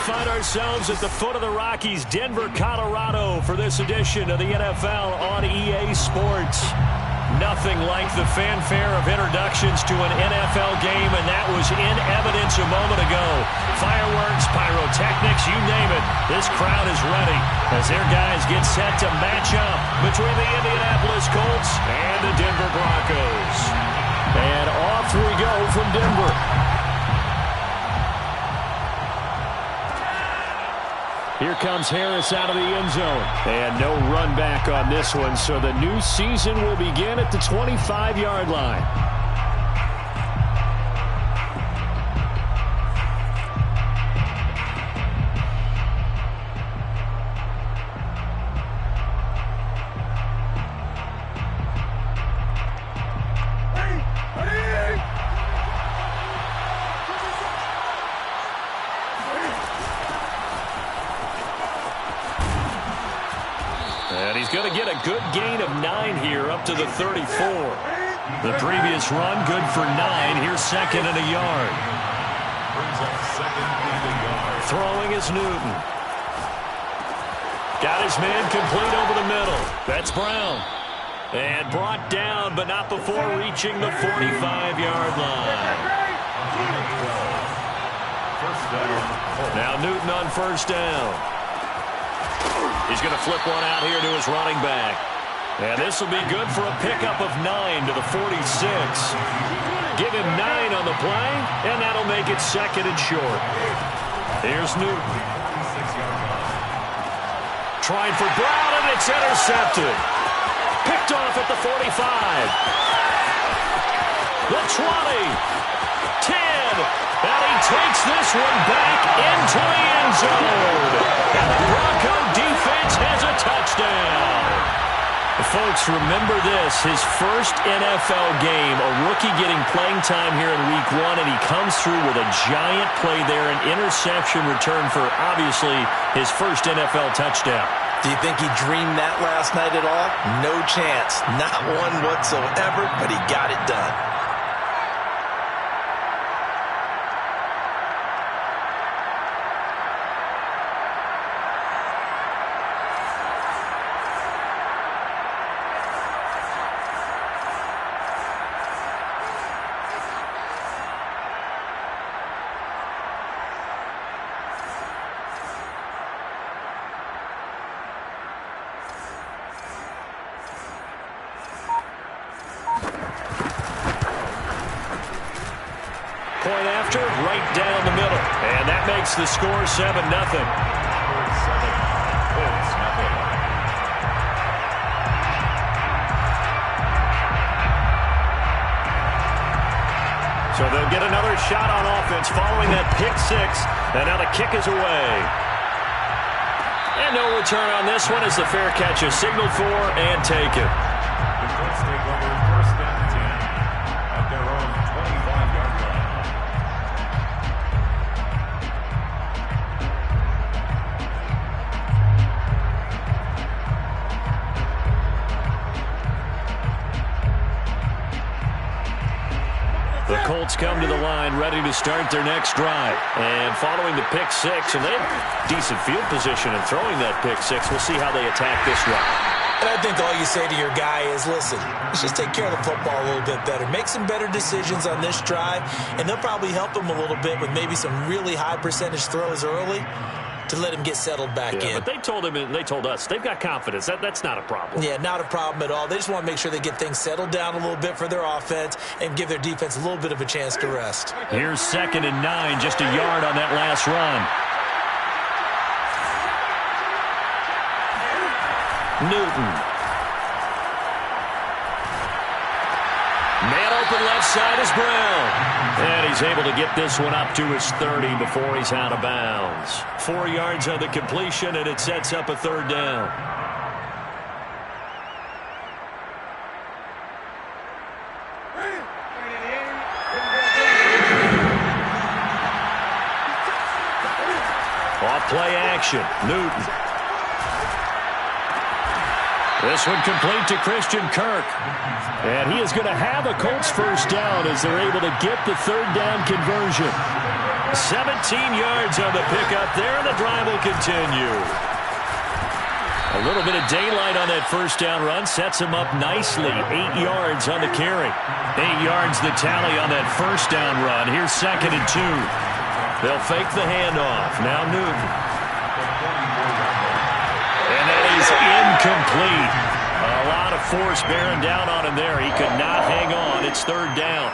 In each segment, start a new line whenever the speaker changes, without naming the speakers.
find ourselves at the foot of the Rockies, Denver, Colorado, for this edition of the NFL on EA Sports. Nothing like the fanfare of introductions to an NFL game, and that was in evidence a moment ago. Fireworks, pyrotechnics, you name it. This crowd is ready as their guys get set to match up between the Indianapolis Colts and the Denver Broncos. And off we go from Denver. Here comes Harris out of the end zone. And no run back on this one, so the new season will begin at the 25-yard line. And he's going to get a good gain of 9 here up to the 34. The previous run good for 9. Here's second and a yard. Throwing is Newton. Got his man complete over the middle. That's Brown. And brought down, but not before reaching the 45-yard line. Now Newton on first down. He's going to flip one out here to his running back. And this will be good for a pickup of 9 to the 46. Give him 9 on the play, and that'll make it second and short. Here's Newton. Trying for Brown, and it's intercepted. Picked off at the 45. The 20. 10. And he takes this one back into the end zone. And the Bronco defense has a touchdown. Folks, remember this, his first NFL game, a rookie getting playing time here in week 1, and he comes through with a giant play there, an interception return for, obviously, his first NFL touchdown.
Do you think he dreamed that last night at all? No chance. Not one whatsoever, but he got it done.
Point after, right down the middle. And that makes the score 7-0. So they'll get another shot on offense following that pick 6. And now the kick is away. And no return on this one as the fair catch is signaled for and taken.
The Colts take over first and 10 at their own 25-yard line.
The Colts come to the line ready to start their next drive. And following the pick 6, and they have decent field position in throwing that pick 6. We'll see how they attack this drive.
And I think all you say to your guy is, listen, let's just take care of the football a little bit better. Make some better decisions on this drive, and they'll probably help him a little bit with maybe some really high percentage throws early to let him get settled back in.
But they told him and they told us they've got confidence. That's not a problem.
Yeah, not a problem at all. They just want to make sure they get things settled down a little bit for their offense and give their defense a little bit of a chance to rest.
Here's second and 9, just a yard on that last run. Newton. Man open left side is Brown. And he's able to get this one up to his 30 before he's out of bounds. 4 yards on the completion, and it sets up a third down. Off play action. Newton. This one complete to Christian Kirk. And he is going to have a Colts first down as they're able to get the third down conversion. 17 yards on the pickup there, and the drive will continue. A little bit of daylight on that first down run sets him up nicely. 8 yards on the carry. 8 yards the tally on that first down run. Here's 2nd and 2. They'll fake the handoff. Now Newton. And that is incomplete. A lot of force bearing down on him there. He could not hang on. It's 3rd down.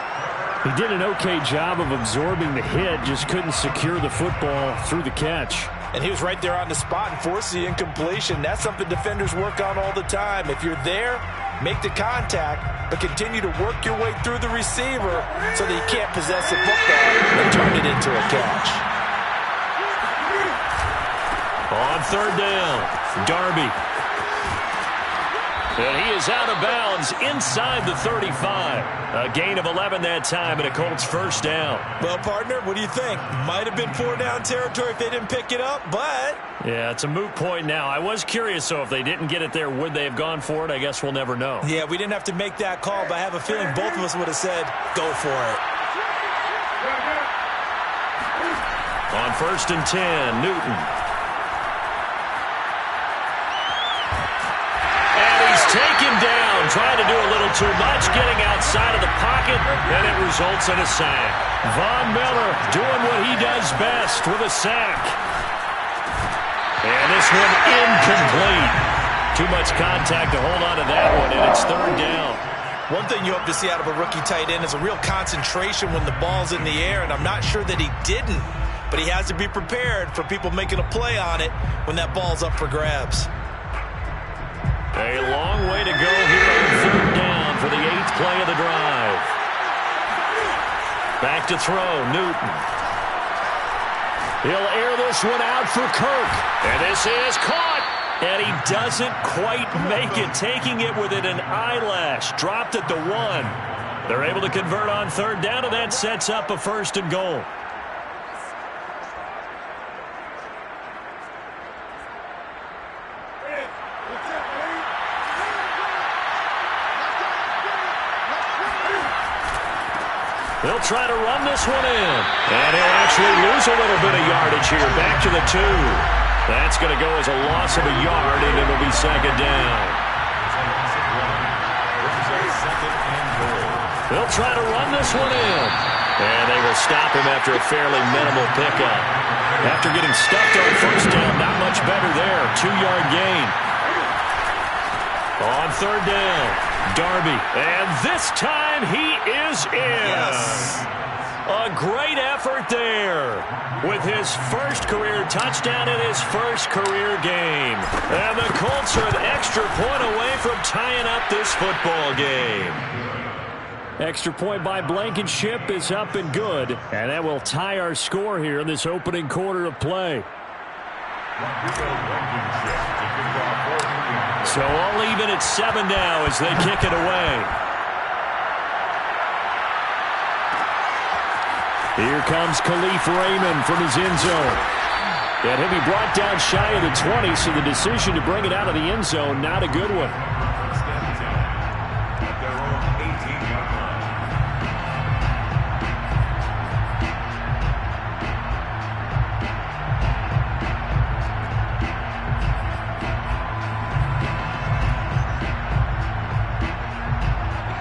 He did an okay job of absorbing the hit, just couldn't secure the football through the catch.
And he was right there on the spot and forced the incompletion. That's something defenders work on all the time. If you're there, make the contact, but continue to work your way through the receiver so that you can't possess the football and turn it into a catch.
On 3rd down, Darby. And he is out of bounds inside the 35. A gain of 11 that time, and a Colts first down.
Well, partner, what do you think? Might have been 4-down territory if they didn't pick it up, but...
Yeah, it's a moot point now. I was curious, so if they didn't get it there, would they have gone for it? I guess we'll never know.
Yeah, we didn't have to make that call, but I have a feeling both of us would have said, go for it.
On 1st and 10, Newton. Taken down, trying to do a little too much, getting outside of the pocket, and it results in a sack. Von Miller doing what he does best with a sack. And this one incomplete. Too much contact to hold on to that one, and it's 3rd down.
One thing you hope to see out of a rookie tight end is a real concentration when the ball's in the air, and I'm not sure that he didn't, but he has to be prepared for people making a play on it when that ball's up for grabs.
A long way to go here on 3rd down for the 8th play of the drive. Back to throw, Newton. He'll air this one out for Kirk. And this is caught. And he doesn't quite make it, taking it within an eyelash. Dropped at the 1. They're able to convert on 3rd down, and that sets up a 1st and goal. They'll try to run this one in. And he'll actually lose a little bit of yardage here. Back to the 2. That's going to go as a loss of a yard, and it'll be 2nd down. They'll try to run this one in. And they will stop him after a fairly minimal pickup. After getting stuffed on 1st down, not much better there. 2-yard gain. On 3rd down, Darby. And this time he is in.
Yes.
A great effort there with his first career touchdown in his first career game. And the Colts are an extra point away from tying up this football game.
Extra point by Blankenship is up and good. And that will tie our score here in this opening quarter of play.
So all even at 7 now as they kick it away. Here comes Khalif Raymond from his end zone. And he'll be brought down shy of the 20, so the decision to bring it out of the end zone, not a good one.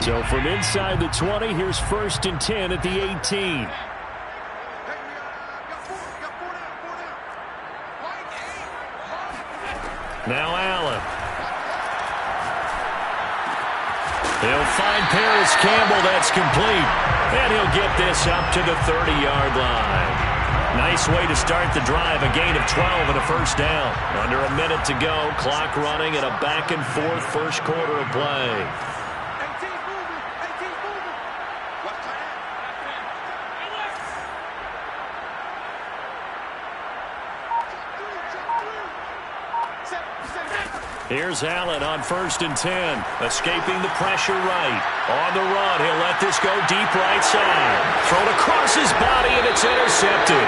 So from inside the 20, here's 1st and 10 at the 18. Now Allen. He'll find Paris Campbell. That's complete. And he'll get this up to the 30-yard line. Nice way to start the drive. A gain of 12 and a 1st down. Under a minute to go. Clock running and a back-and-forth first quarter of play. Here's Allen on 1st and 10. Escaping the pressure right. On the run, he'll let this go deep right side. Thrown across his body, and it's intercepted.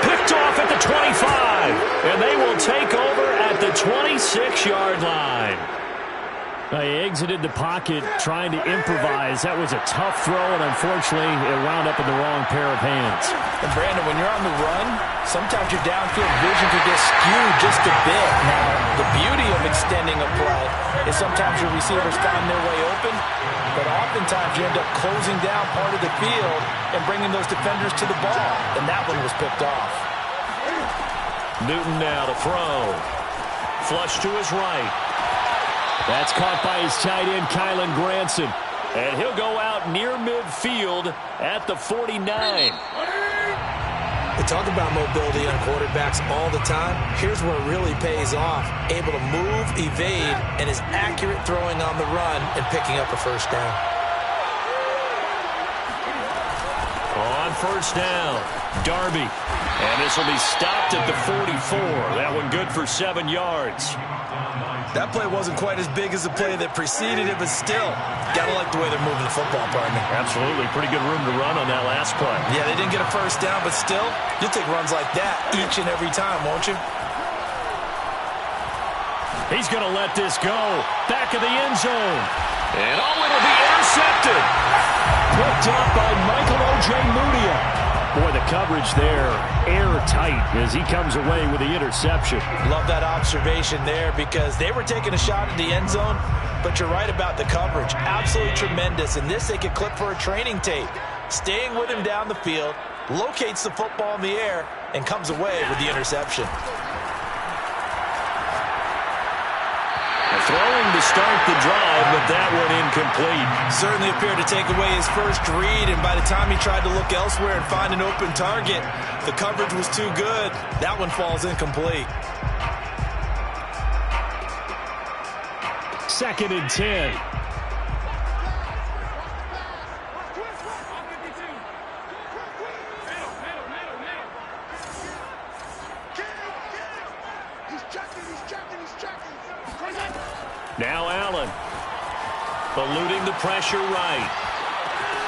Picked off at the 25. And they will take over at the 26-yard line.
He exited the pocket trying to improvise. That was a tough throw, and unfortunately, it wound up in the wrong pair of hands.
And Brandon, when you're on the run, sometimes your downfield vision could get skewed just a bit. Now, the beauty of extending a play is sometimes your receivers find their way open, but oftentimes you end up closing down part of the field and bringing those defenders to the ball, and that one was picked off.
Newton now to throw. Flush to his right.
That's caught by his tight end, Kylen Granson. And he'll go out near midfield at the 49.
We talk about mobility on quarterbacks all the time. Here's where it really pays off. Able to move, evade, and is accurate throwing on the run and picking up a first down.
On first down, Darby. And this will be stopped at the 44. That one good for 7 yards.
That play wasn't quite as big as the play that preceded it, but still, gotta like the way they're moving the football, partner.
Absolutely. Pretty good room to run on that last play.
Yeah, they didn't get a first down, but still, you'll take runs like that each and every time, won't you?
He's going to let this go. Back of the end zone. And it'll be intercepted.
Picked up by Michael Ojemudia. Boy, the coverage there, airtight as he comes away with the interception.
Love that observation there because they were taking a shot at the end zone, but you're right about the coverage. Absolutely tremendous. And this they could clip for a training tape. Staying with him down the field, locates the football in the air, and comes away with the interception.
Throwing to start the drive, but that one incomplete.
Certainly appeared to take away his first read, and by the time he tried to look elsewhere and find an open target, the coverage was too good. That one falls incomplete.
2nd and 10.
Now Allen, eluding the pressure right.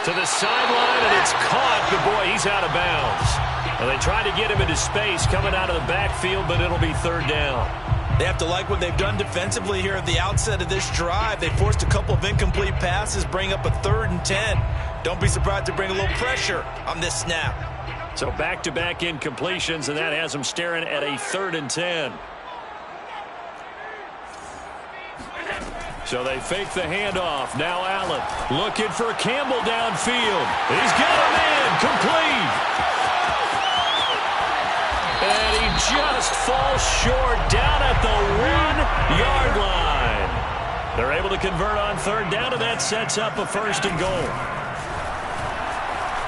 To the sideline, and it's caught, but boy, he's out of bounds. And they try to get him into space coming out of the backfield, but it'll be 3rd down.
They have to like what they've done defensively here at the outset of this drive. They forced a couple of incomplete passes, bring up a 3rd and 10. Don't be surprised to bring a little pressure on this snap.
So back-to-back incompletions, and that has them staring at a 3rd and 10. So they fake the handoff. Now Allen looking for Campbell downfield. He's got him in. Complete. And he just falls short down at the 1-yard line. They're able to convert on 3rd down, and that sets up a 1st and goal.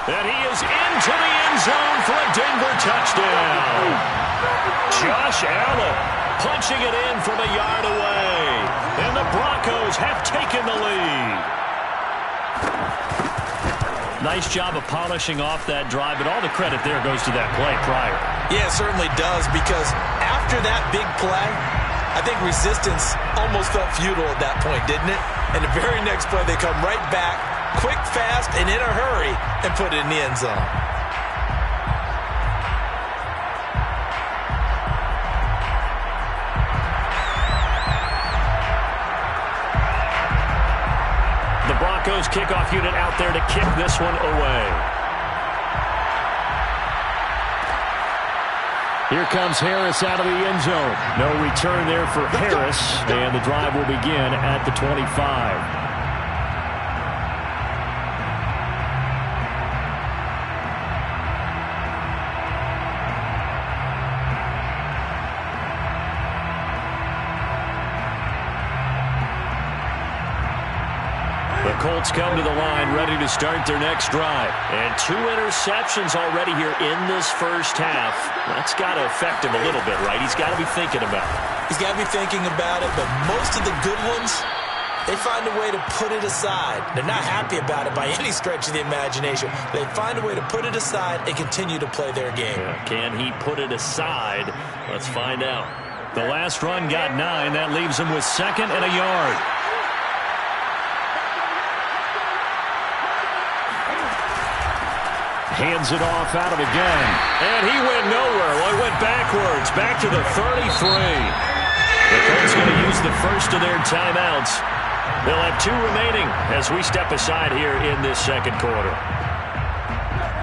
And he is into the end zone for a Denver touchdown. Josh Allen punching it in from a yard away. And the Broncos have taken the lead. Nice job of polishing off that drive, but all the credit there goes to that play prior.
Yeah, it certainly does, because after that big play, I think resistance almost felt futile at that point, didn't it? And the very next play, they come right back, quick, fast, and in a hurry, and put it in the end zone.
The Broncos kickoff unit out there to kick this one away.
Here comes Harris out of the end zone. No return there for Harris, and the drive will begin at the 25.
Colts come to the line ready to start their next drive. And 2 interceptions already here in this first half. That's got to affect him a little bit, right? He's got to be thinking about it.
He's got to be thinking about it, but most of the good ones, they find a way to put it aside. They're not happy about it by any stretch of the imagination. They find a way to put it aside and continue to play their game.
Can he put it aside? Let's find out. The last run got 9. That leaves him with 2nd and a yard.
Hands it off out of the gun.
And he went nowhere. Well, he went backwards, back to the 33. The Colts going to use the first of their timeouts They'll have 2 remaining as we step aside here in this second quarter.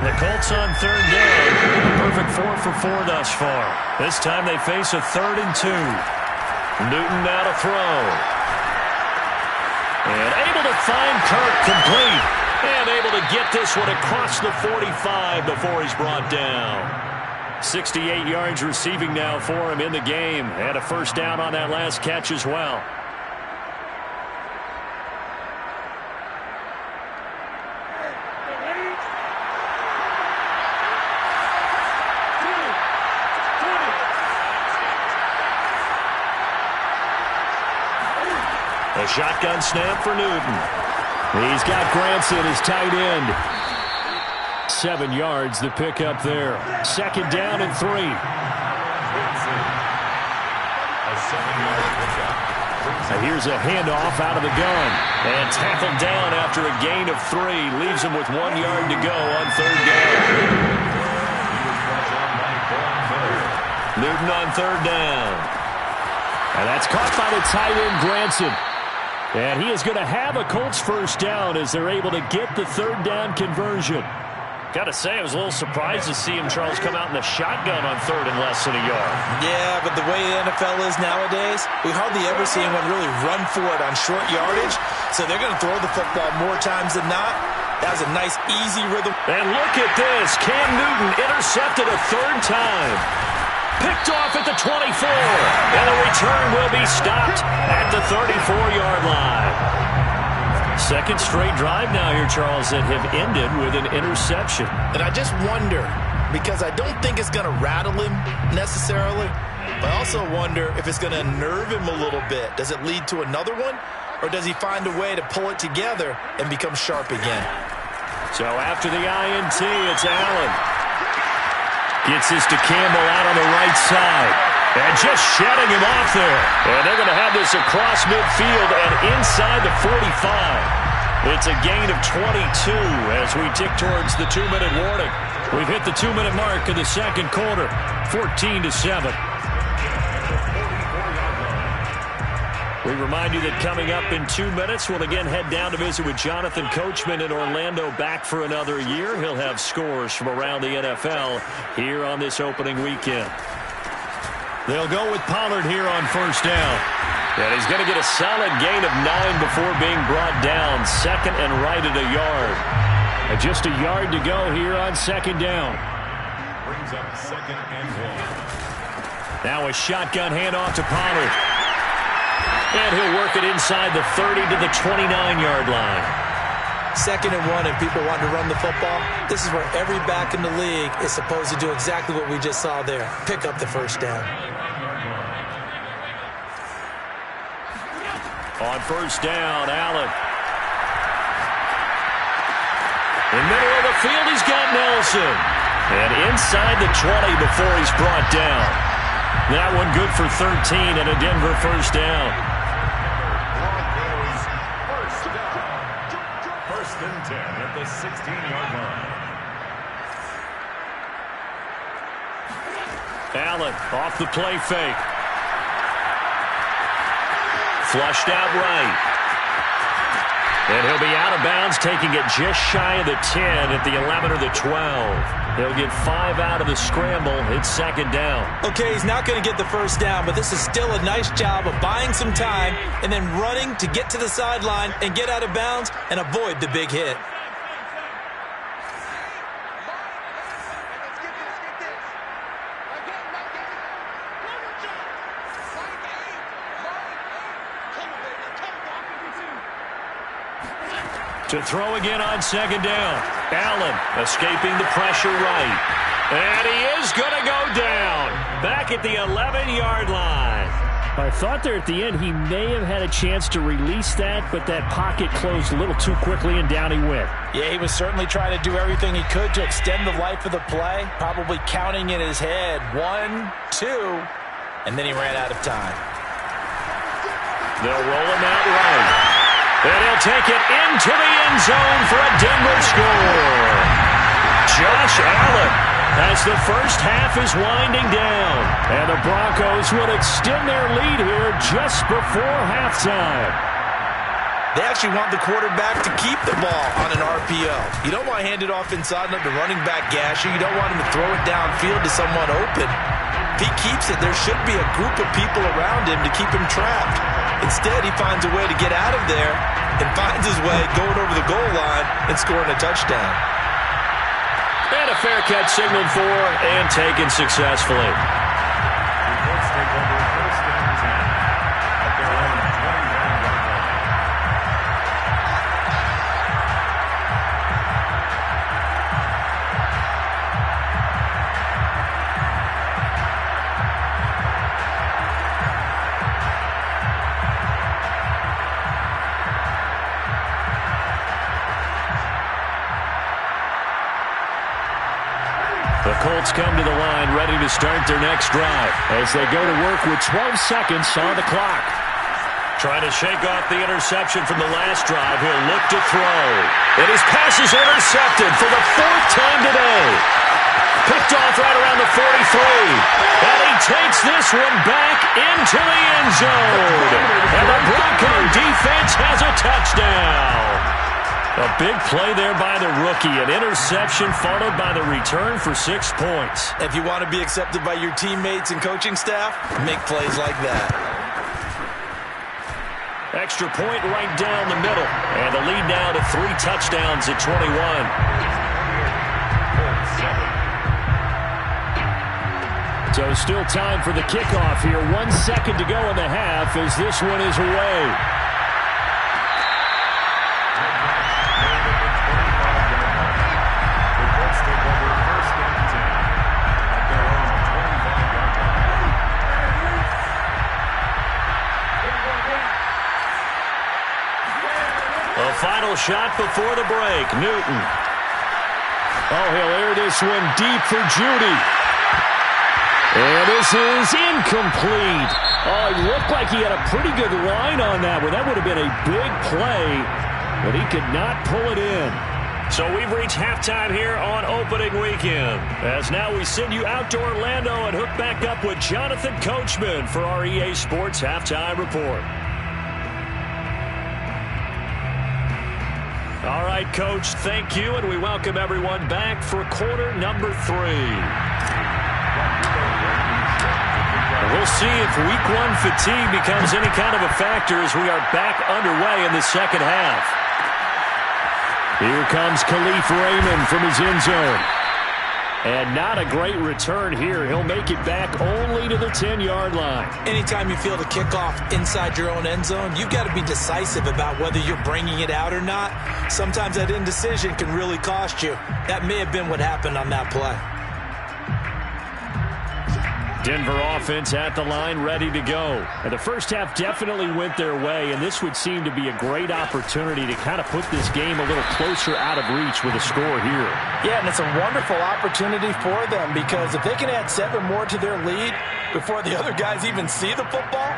The Colts on third down. A perfect 4 for 4 thus far. This time they face a 3rd and 2. Newton now to throw. And able to find Kirk complete. And able to get this one across the 45 before he's brought down. 68 yards receiving now for him in the game. And a first down on that last catch as well. A shotgun snap for Newton. He's got Granson as tight end. 7 yards the pickup there. Second down and 3.
A 7-yard pickup.
Here's a handoff out of the gun. And tackled down after a gain of 3. Leaves him with 1 yard to go on third down. Newton on third down. And that's caught by the tight end, Granson. And he is going to have a Colts first down as they're able to get the third down conversion. Got to say, I was a little surprised to see him, Charles, come out in the shotgun on third and less than a yard.
Yeah, but the way the NFL is nowadays, we hardly ever see anyone really run for it on short yardage. So they're going to throw the football more times than not. That was a nice, easy rhythm.
And look at this. Cam Newton intercepted a 3rd time. Picked off at the 24. And the return will be stopped at the 34-yard line. Second straight drive now here, Charles, that have ended with an interception.
And I just wonder, because I don't think it's going to rattle him necessarily, but I also wonder if it's going to unnerve him a little bit. Does it lead to another one? Or does he find a way to pull it together and become sharp again?
So after the INT, it's Allen. Gets this to Campbell out on the right side. And just shutting him off there. And they're going to have this across midfield and inside the 45. It's a gain of 22 as we tick towards the 2-minute warning. We've hit the 2-minute mark of the second quarter. 14-7. We remind you that coming up in 2 minutes, we'll again head down to visit with Jonathan Coachman in Orlando, back for another year. He'll have scores from around the NFL here on this opening weekend. They'll go with Pollard here on first down. And he's going to get a solid gain of 9 before being brought down. Second and right at a yard. And just a yard to go here on second down.
Brings up 2nd and 1.
Now a shotgun handoff to Pollard. And he'll work it inside the 30 to the 29-yard line.
2nd and 1 and people want to run the football. This is where every back in the league is supposed to do exactly what we just saw there. Pick up the first down.
On first down, Allen. In the middle of the field, he's got Nelson. And inside the 20 before he's brought down. That one good for 13 and a Denver first down.
First and 10 at the 16-yard line.
Allen off the play fake. Flushed out right. And he'll be out of bounds, taking it just shy of the 10 at the 11 or the 12. He'll get 5 out of the scramble. It's second down.
Okay, he's not going to get the first down, but this is still a nice job of buying some time and then running to get to the sideline and get out of bounds and avoid the big hit.
To throw again on second down. Allen escaping the pressure right. And he is going to go down. Back at the 11-yard line.
I thought there at the end he may have had a chance to release that, but that pocket closed a little too quickly and down he went.
Yeah, he was certainly trying to do everything he could to extend the life of the play, probably counting in his head 1, 2, and then he ran out of time.
They'll roll him out right. And he'll take it into the end zone for a Denver score. Josh Allen, as the first half is winding down. And the Broncos will extend their lead here just before halftime.
They actually want the quarterback to keep the ball on an RPO. You don't want to hand it off inside and let the running back gash you. You don't want him to throw it downfield to someone open. If he keeps it, there should be a group of people around him to keep him trapped. Instead, he finds a way to get out of there and finds his way going over the goal line and scoring a touchdown.
And a fair catch signaled for and taken successfully.
Reports take over first and 10 at their own 25-yard line.
The Colts come to the line ready to start their next drive as they go to work with 12 seconds on the clock. Trying to shake off the interception from the last drive. He'll look to throw. And his pass is intercepted for the fourth time today. Picked off right around the 43. And he takes this one back into the end zone. And the Bronco defense has a touchdown. A big play there by the rookie. An interception followed by the return for 6 points.
If you want to be accepted by your teammates and coaching staff, make plays like that.
Extra point right down the middle. And the lead now to 3 touchdowns at 21. So still time for the kickoff here. 1 second to go in the half as this one is away. Final shot before the break. Newton. Oh, he'll air this one deep for Judy. And this is incomplete. Oh, it looked like he had a pretty good line on that one. That would have been a big play, but he could not pull it in. So we've reached halftime here on opening weekend. As now we send you out to Orlando and hook back up with Jonathan Coachman for our EA Sports Halftime Report. All right, Coach, thank you, and we welcome everyone back for quarter number 3. We'll see if week 1 fatigue becomes any kind of a factor as we are back underway in the second half. Here comes Khalif Raymond from his end zone. And not a great return here. He'll make it back only to the 10-yard line.
Anytime you feel the kickoff inside your own end zone, you've got to be decisive about whether you're bringing it out or not. Sometimes that indecision can really cost you. That may have been what happened on that play.
Denver offense at the line, ready to go. And the first half definitely went their way, and this would seem to be a great opportunity to kind of put this game a little closer out of reach with a score here.
Yeah, and it's a wonderful opportunity for them because if they can add 7 more to their lead before the other guys even see the football,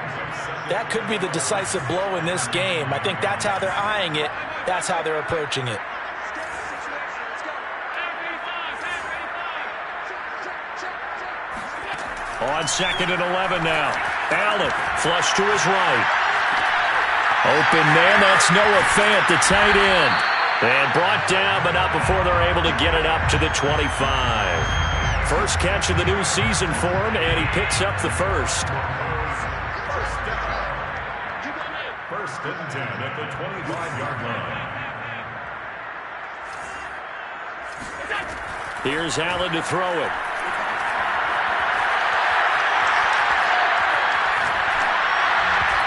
that could be the decisive blow in this game. I think that's how they're eyeing it. That's how they're approaching it.
On 2nd and 11 now. Allen flush to his right. Open man, that's Noah Fant, the tight end. And brought down, but not before they're able to get it up to the 25. First catch of the new season for him, and he picks up the first.
First and 10 at the 25-yard line.
Here's Allen to throw it.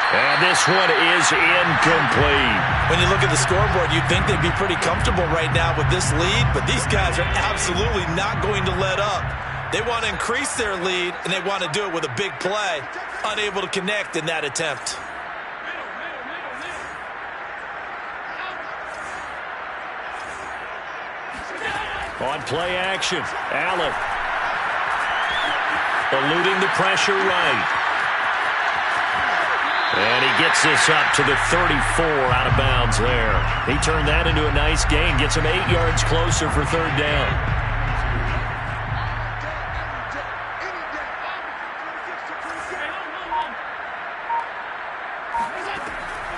And this one is incomplete.
When you look at the scoreboard, you'd think they'd be pretty comfortable right now with this lead, but these guys are absolutely not going to let up. They want to increase their lead, and they want to do it with a big play. Unable to connect in that attempt.
On play action, Allen. Eluding the pressure right. And he gets this up to the 34 out of bounds there. He turned that into a nice gain. Gets him 8 yards closer for third down.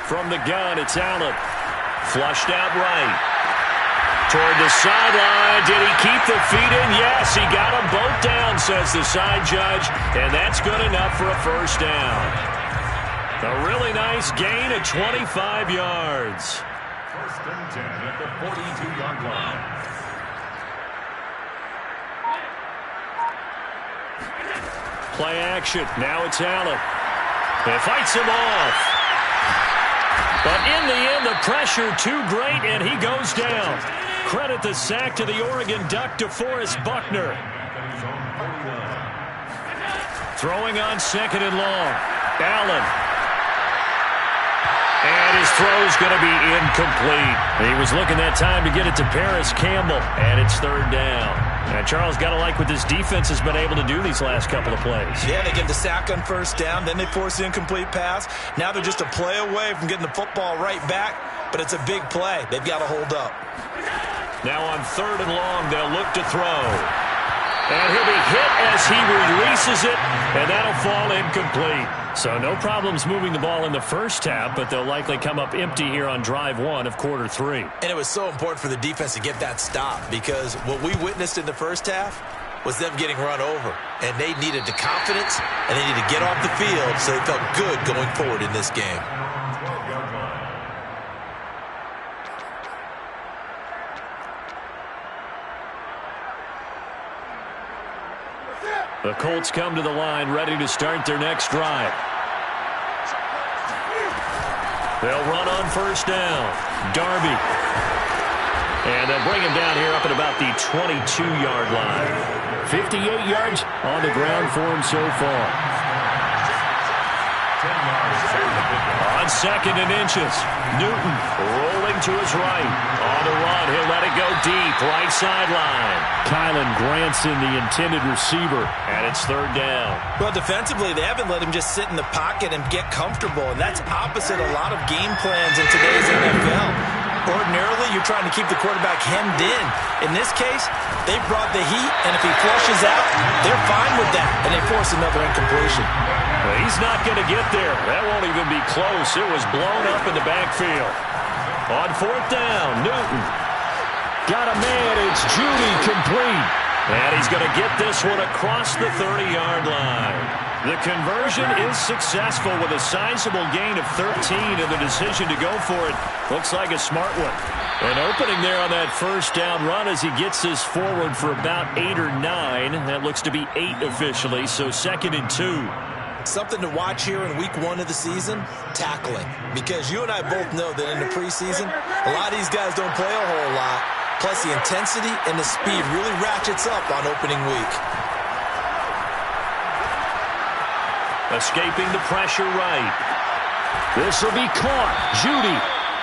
From the gun, it's Allen. Flushed out right. Toward the sideline. Did he keep the feet in? Yes, he got them both down, says the side judge. And that's good enough for a first down. A really nice gain of 25 yards.
First and 10 at the 42-yard line.
Play action. Now it's Allen. He fights him off. But in the end, the pressure too great, and he goes down. Credit the sack to the Oregon Duck, DeForest Buckner. Throwing on second and long. Allen. And his throw's going to be incomplete. He was looking that time to get it to Paris Campbell, and it's third down. And Charles, got to like what this defense has been able to do these last couple of plays.
Yeah, they get the sack on first down, then they force the incomplete pass. Now they're just a play away from getting the football right back, but it's a big play. They've got to hold up.
Now on third and long, they'll look to throw. And he'll be hit as he releases it, and that'll fall incomplete. So no problems moving the ball in the first half, but they'll likely come up empty here on drive one of quarter three.
And it was so important for the defense to get that stop, because what we witnessed in the first half was them getting run over. And they needed the confidence, and they needed to get off the field so they felt good going forward in this game.
The Colts come to the line ready to start their next drive. They'll run on first down. Darby. And they'll bring him down here up at about the 22-yard line. 58 yards on the ground for him so far.
10 yards.
On second and inches, Newton rolling to his right. On the run, he'll let it go deep, right sideline. Kylan Granson, the intended receiver, and it's third down.
Well, defensively, they haven't let him just sit in the pocket and get comfortable, and that's opposite a lot of game plans in today's NFL. Ordinarily, you're trying to keep the quarterback hemmed in. In this case, they brought the heat, and if he flushes out, they're fine with that, and they force another incompletion.
Well, he's not going to get there. That won't even be close. It was blown up in the backfield. On fourth down, Newton. Got a man. It's Judy complete. And he's going to get this one across the 30-yard line. The conversion is successful with a sizable gain of 13, and the decision to go for it looks like a smart one. An opening there on that first down run as he gets this forward for about 8 or 9. That looks to be 8 officially, so second and 2.
Something to watch here in week 1 of the season, tackling. Because you and I both know that in the preseason, a lot of these guys don't play a whole lot. Plus, the intensity and the speed really ratchets up on opening week.
Escaping the pressure right. This will be caught. Judy.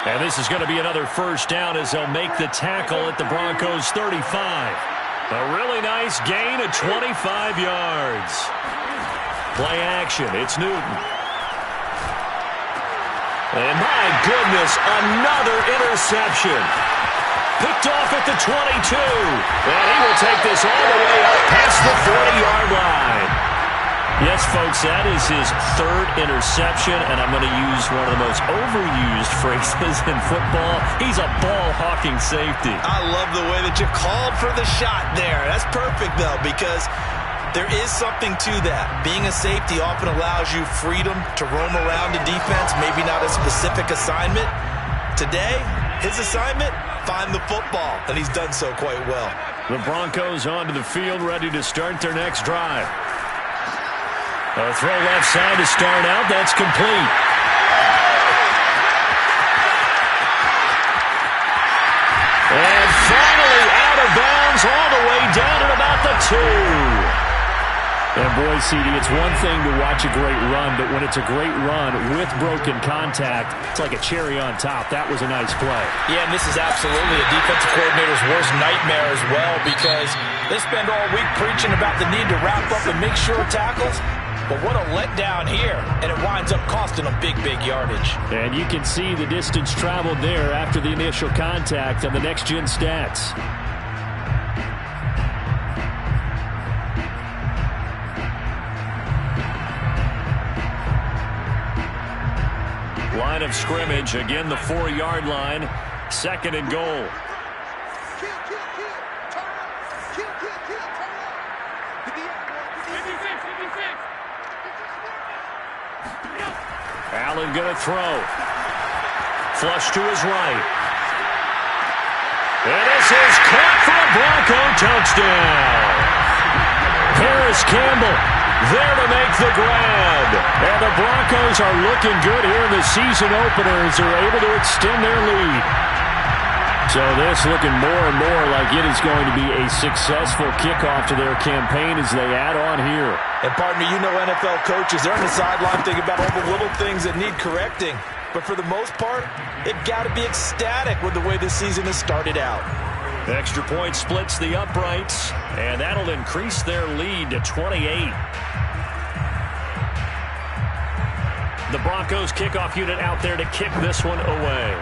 And this is going to be another first down as they'll make the tackle at the Broncos' 35. A really nice gain of 25 yards. Play action. It's Newton. And my goodness, another interception. Picked off at the 22. And he will take this all the way up past the 40-yard line. Yes, folks, that is his third interception, and I'm going to use one of the most overused phrases in football. He's a ball-hawking safety.
I love the way that you called for the shot there. That's perfect, though, because there is something to that. Being a safety often allows you freedom to roam around the defense, maybe not a specific assignment. Today, his assignment, find the football, and he's done so quite well.
The Broncos onto the field, ready to start their next drive. A throw left side to start out. That's complete. And finally out of bounds all the way down at about the 2. And boy, CD, it's one thing to watch a great run, but when it's a great run with broken contact, it's like a cherry on top. That was a nice play.
Yeah, and this is absolutely a defensive coordinator's worst nightmare as well, because they spend all week preaching about the need to wrap up and make sure tackles. But what a letdown here, and it winds up costing them big, big yardage.
And you can see the distance traveled there after the initial contact on the next-gen stats. Line of scrimmage, again the 4-yard line. Second and goal. Allen going to throw. Flush to his right. And this is caught for a Bronco touchdown. Harris Campbell there to make the grab. And the Broncos are looking good here in the season opener as they're able to extend their lead. So this looking more and more like it is going to be a successful kickoff to their campaign as they add on here.
And partner, you know NFL coaches, they're on the sideline thinking about all the little things that need correcting. But for the most part, they've got to be ecstatic with the way this season has started out.
Extra point splits the uprights, and that'll increase their lead to 28. The Broncos kickoff unit out there to kick this one away.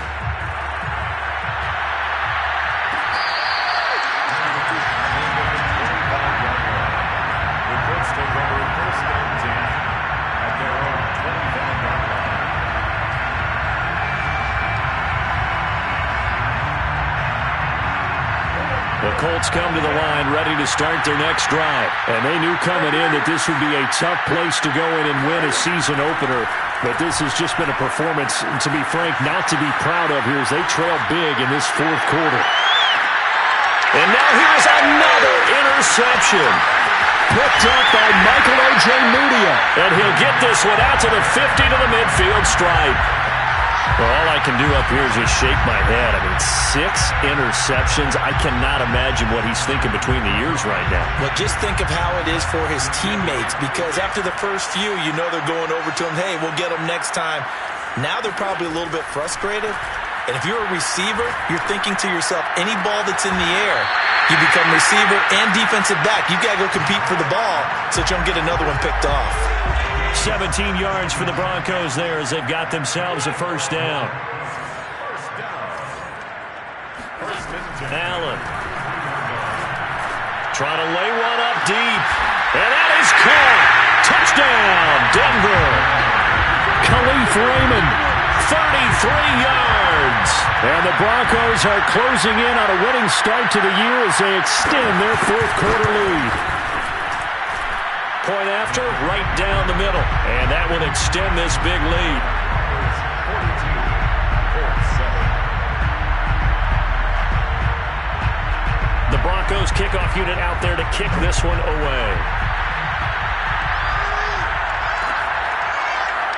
The Colts come to the line ready to start their next drive. And they knew coming in that this would be a tough place to go in and win a season opener. But this has just been a performance, to be frank, not to be proud of here as they trail big in this fourth quarter. And now here's another interception. Picked up by Michael Ojemudia. And he'll get this one out to the 50 to the midfield stripe. Well, all I can do up here is just shake my head. I mean, 6 interceptions. I cannot imagine what he's thinking between the ears right now.
Well, just think of how it is for his teammates, because after the first few, you know they're going over to him, hey, we'll get him next time. Now they're probably a little bit frustrated. And if you're a receiver, you're thinking to yourself, any ball that's in the air, you become receiver and defensive back. You've got to go compete for the ball so that you don't get another one picked off.
17 yards for the Broncos there as they've got themselves a first down. Allen trying to lay one up deep. And that is caught. Touchdown, Denver. Khalif Raymond, 33 yards. And the Broncos are closing in on a winning start to the year as they extend their fourth quarter lead. Point after, right down the middle. And that will extend this big lead. The Broncos kickoff unit out there to kick this one away.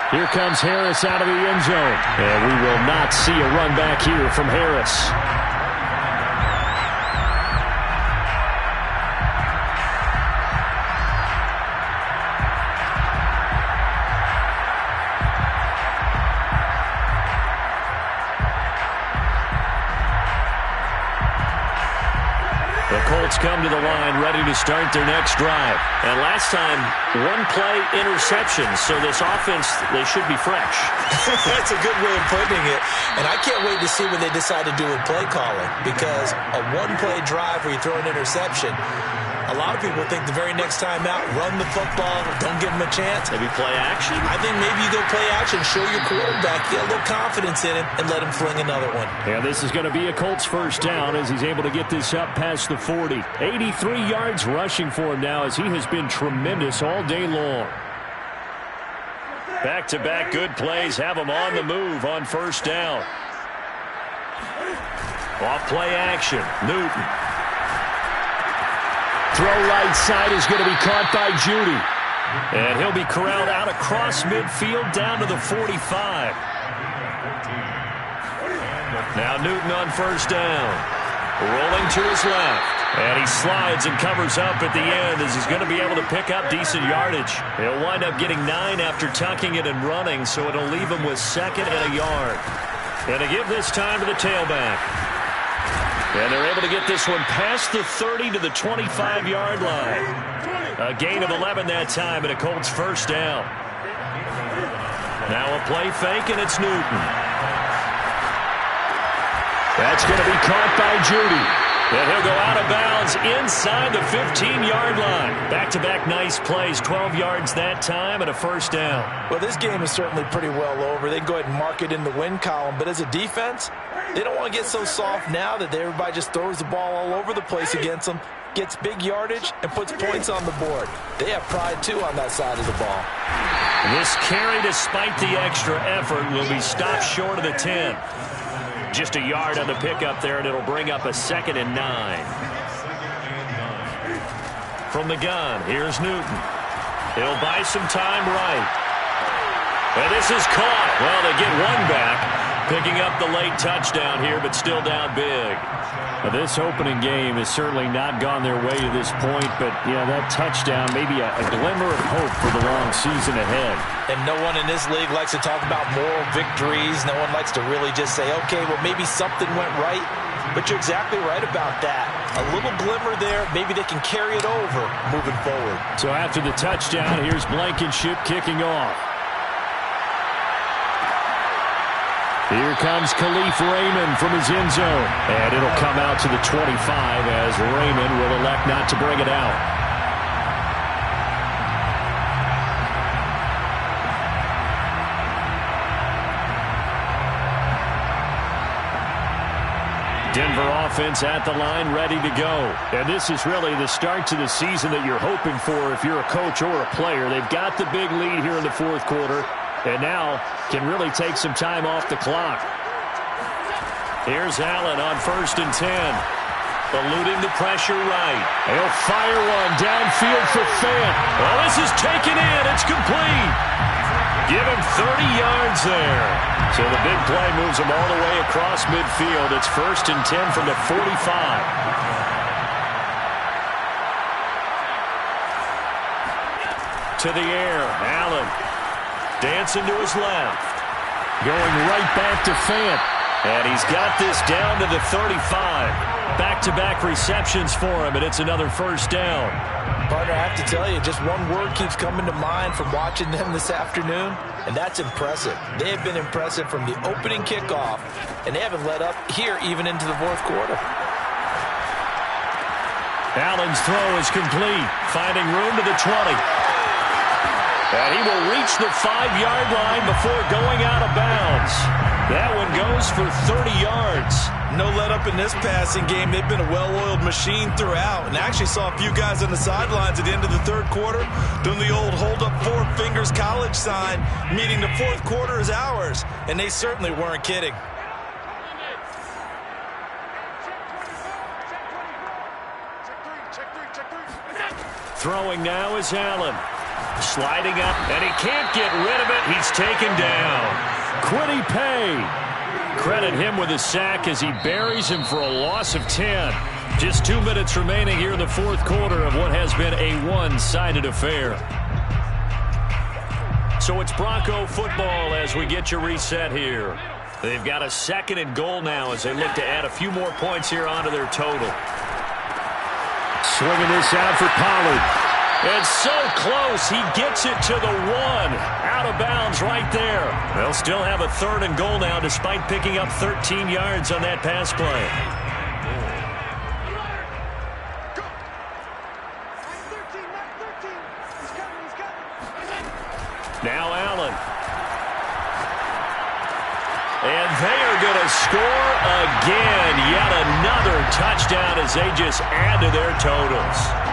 Here comes Harris out of the end zone. And we will not see a run back here from Harris. Colts come to the line ready to start their next drive. And last time, one-play interception. So this offense, they should be fresh.
That's a good way of putting it. And I can't wait to see what they decide to do with play calling, because a one-play drive where you throw an interception, a lot of people think the very next time out, run the football, don't give them a chance.
Maybe play action?
I think maybe you go play action, show your quarterback, get a little confidence in him, and let him fling another one.
Yeah, this is going to be a Colts first down as he's able to get this up past the 40. 83 yards rushing for him now as he has been tremendous all day long. Back-to-back good plays have him on the move on first down. Off play action, Newton. Throw right side is going to be caught by Judy. And he'll be corralled out across midfield down to the 45. Now Newton on first down. Rolling to his left. And he slides and covers up at the end as he's going to be able to pick up decent yardage. He'll wind up getting 9 after tucking it and running, so it'll leave him with second and a yard. And to give this time to the tailback. And they're able to get this one past the 30 to the 25-yard line. A gain of 11 that time, and a Colts first down. Now a play fake, and it's Newton. That's going to be caught by Judy. And he'll go out of bounds Browns inside the 15-yard line. Back-to-back nice plays, 12 yards that time and a first down.
Well, this game is certainly pretty well over. They can go ahead and mark it in the win column. But as a defense, they don't want to get so soft now that everybody just throws the ball all over the place against them, gets big yardage, and puts points on the board. They have pride, too, on that side of the ball.
This carry, despite the extra effort, will be stopped short of the 10. Just a yard on the pickup there, and it'll bring up a 2nd and 9. From the gun, here's Newton. He'll buy some time right. And this is caught. Well, they get one back, picking up the late touchdown here, but still down big.
Well, this opening game has certainly not gone their way to this point, but, yeah, that touchdown, maybe a glimmer of hope for the long season ahead.
And no one in this league likes to talk about moral victories. No one likes to really just say, okay, well, maybe something went right. But you're exactly right about that. A little glimmer there. Maybe they can carry it over moving forward.
So after the touchdown, here's Blankenship kicking off. Here comes Khalif Raymond from his end zone. And it'll come out to the 25 as Raymond will elect not to bring it out. Denver offense at the line, ready to go. And this is really the start to the season that you're hoping for if you're a coach or a player. They've got the big lead here in the fourth quarter, and now can really take some time off the clock.
Here's Allen on 1st and 10. Eluding the pressure right.
He'll fire one downfield for Fant.
Well, this is taken in. It's complete. Give him 30 yards there. So the big play moves him all the way across midfield. It's 1st and 10 from the 45. To the air, Allen. Dancing to his left.
Going right back to Fant.
And he's got this down to the 35. Back-to-back receptions for him, and it's another first down.
Partner, I have to tell you, just one word keeps coming to mind from watching them this afternoon, and that's impressive. They have been impressive from the opening kickoff, and they haven't let up here even into the fourth quarter.
Allen's throw is complete, finding room to the 20. And he will reach the 5-yard line before going out of bounds. That one goes for 30 yards.
No let up in this passing game. They've been a well-oiled machine throughout. And I actually saw a few guys on the sidelines at the end of the third quarter doing the old hold up 4 fingers college sign, meaning the fourth quarter is ours. And they certainly weren't kidding.
Throwing now is Allen. Sliding up, and he can't get rid of it. He's taken down.
Kwity Paye.
Credit him with a sack as he buries him for a loss of 10. Just 2 minutes remaining here in the fourth quarter of what has been a one-sided affair. So it's Bronco football as we get you reset here. They've got a 2nd and goal now as they look to add a few more points here onto their total.
Swinging this out for Pollard.
And so close, he gets it to the 1. Out of bounds right there. They'll still have a 3rd and goal now despite picking up 13 yards on that pass play. Now Allen. And they are going to score again. Yet another touchdown as they just add to their totals.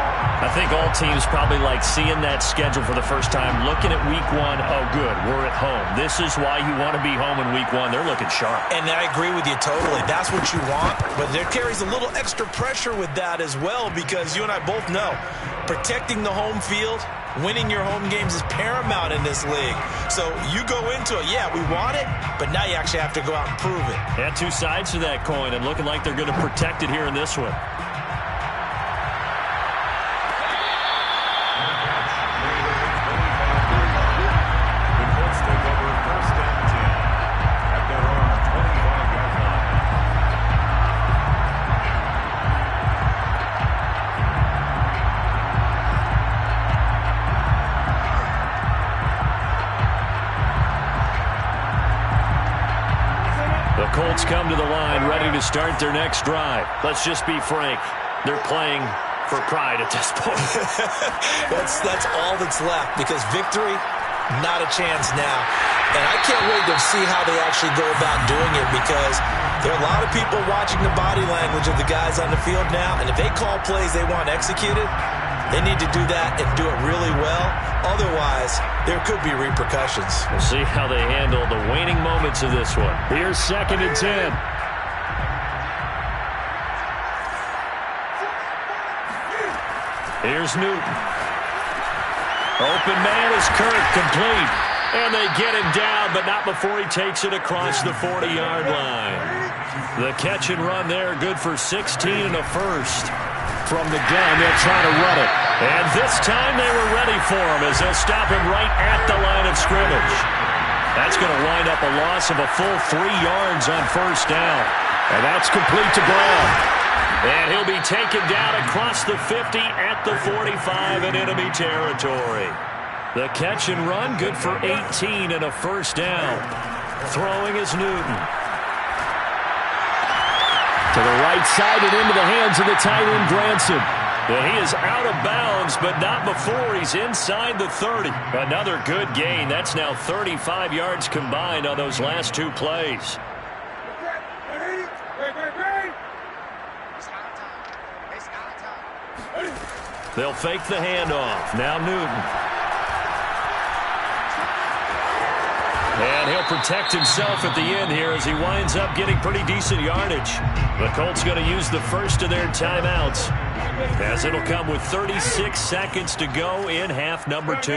I think all teams probably like seeing that schedule for the first time, looking at week 1. Oh, good, we're at home. This is why you want to be home in week 1. They're looking sharp.
And I agree with you totally. That's what you want. But there carries a little extra pressure with that as well because you and I both know protecting the home field, winning your home games is paramount in this league. So you go into it, yeah, we want it, but now you actually have to go out and prove it.
Yeah, 2 sides to that coin and looking like they're going to protect it here in this one. Colts come to the line ready to start their next drive. Let's just be frank.
they're playing for pride at this point.
That's all that's left, because victory, not a chance now. And I can't wait to see how they actually go about doing it, because there are a lot of people watching the body language of the guys on the field now, and if they call plays they want executed, they need to do that and do it really well. Otherwise, there could be repercussions.
We'll see how they handle the waning moments of this one. Here's 2nd and 10. Here's Newton. Open man is Kirk, complete. And they get him down, but not before he takes it across the 40-yard line. The catch and run there, good for 16 and a first. From the gun, they'll try to run it. And this time they were ready for him, as they'll stop him right at the line of scrimmage. That's going to wind up a loss of a full 3 yards on first down. And that's complete to Brown. And he'll be taken down across the 50 at the 45 in enemy territory. The catch and run, good for 18 and a first down. Throwing is Newton. To the right side and into the hands of the tight end, Granson. And he is out of bounds, but not before he's inside the 30. Another good gain. That's now 35 yards combined on those last 2 plays. They'll fake the handoff. Now Newton. And he'll protect himself at the end here as he winds up getting pretty decent yardage. The Colts going to use the first of their timeouts, as it'll come with 36 seconds to go in half number 2.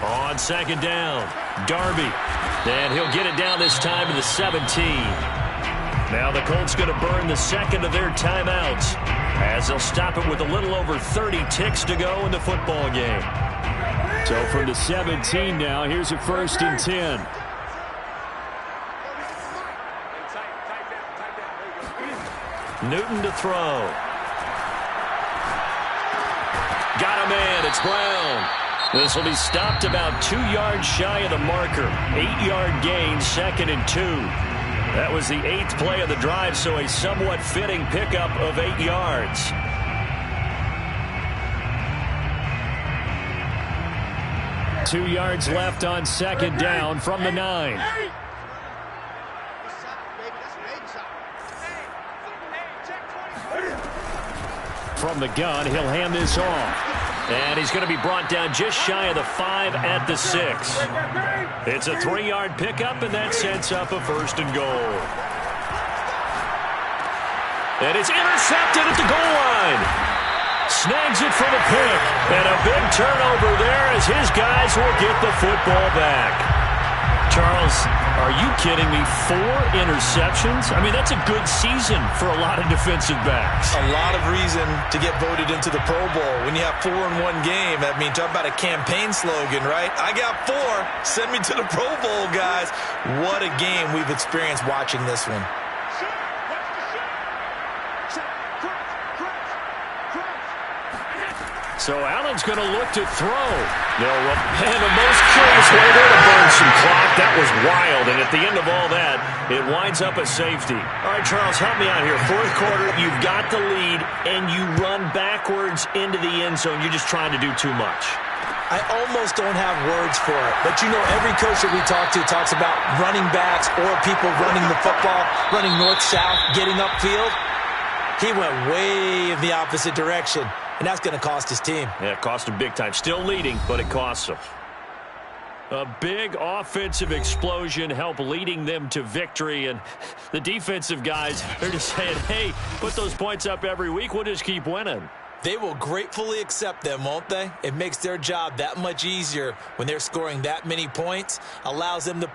On 2nd down, Darby. And he'll get it down this time to the 17. Now the Colts going to burn the second of their timeouts, as they'll stop it with a little over 30 ticks to go in the football game. So from the 17 now, here's a 1st and 10. Newton to throw. Got a man. It's Brown. This will be stopped about 2 yards shy of the marker. 8-yard gain, 2nd and 2. That was the 8th play of the drive, so a somewhat fitting pickup of 8 yards. Two yards left on 2nd down from the 9. From the gun, he'll hand this off. And he's going to be brought down just shy of the 5 at the 6. It's a 3-yard pickup, and that sets up a 1st and goal. And it's intercepted at the goal line. Snags it for the pick. And a big turnover there as his guys will get the football back. Charles, are you kidding me? 4 interceptions? I mean, that's a good season for a lot of defensive backs.
A lot of reason to get voted into the Pro Bowl. When you have 4 in one game, I mean, talk about a campaign slogan, right? I got 4. Send me to the Pro Bowl, guys. What a game we've experienced watching this one.
So Allen's going to look to throw. And the most curious way there to burn some clock. That was wild. And at the end of all that, it winds up a safety. All right, Charles, help me out here. 4th quarter, you've got the lead, and you run backwards into the end zone. You're just trying to do too much.
I almost don't have words for it. But, you know, every coach that we talk to talks about running backs or people running the football, running north-south, getting upfield. He went way in the opposite direction. And that's going to cost his team.
Yeah, it cost him big time. Still leading, but it costs him. A big offensive explosion helped leading them to victory. And the defensive guys, they're just saying, hey, put those points up every week. We'll just keep winning.
They will gratefully accept them, won't they? It makes their job that much easier when they're scoring that many points. Allows them to play